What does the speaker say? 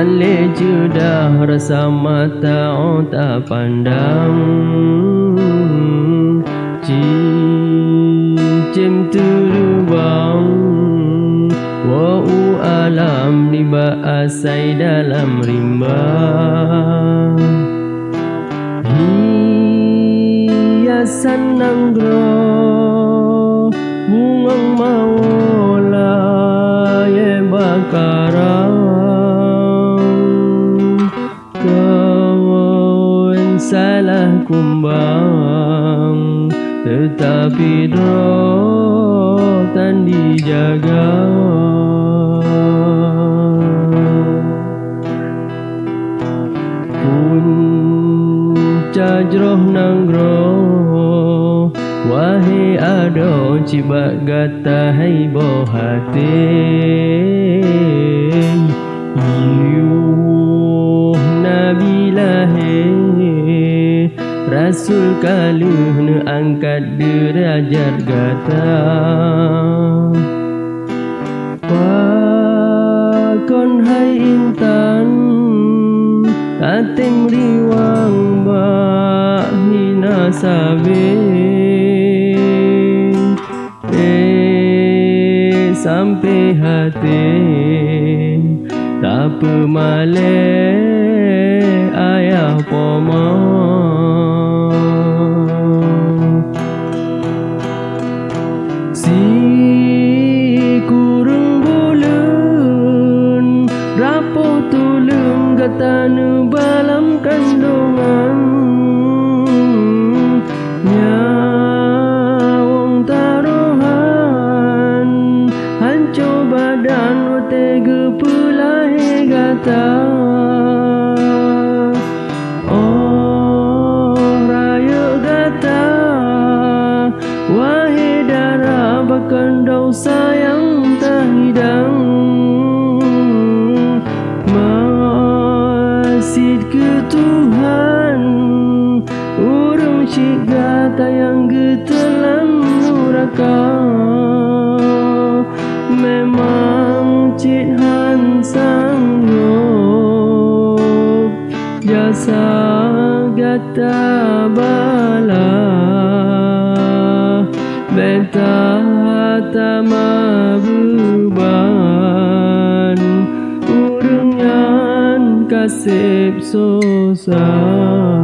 Ale judah rasa mata tak pandang, cicim terbang, wa'u alam liba asai dalam rimba. Hiasan nanggro bungang maula ye bakarang, kawan salah kumbang tetapi roh tan dijaga. Punca jroh nanggro wahai ado cibak gata hai boh hati, yuh nabi lahe rasul kaluh ne angkat derajat gata. Pakon hai intan tatim riwang bah hina sabe, sampai hati tak pemale ayah poma. Si kurung bulan rapuh tulung kata nu balam kandungan, nyawang taruhan hancur badan tega pulai gata. Oh raya gata wahai darah bakandau sayang tak hidang, masjid ke Tuhan urung syik gata yang getelan nuraka. Memang cik han sanggup jasa gata bala, beta tama beban urung yang kasih susah.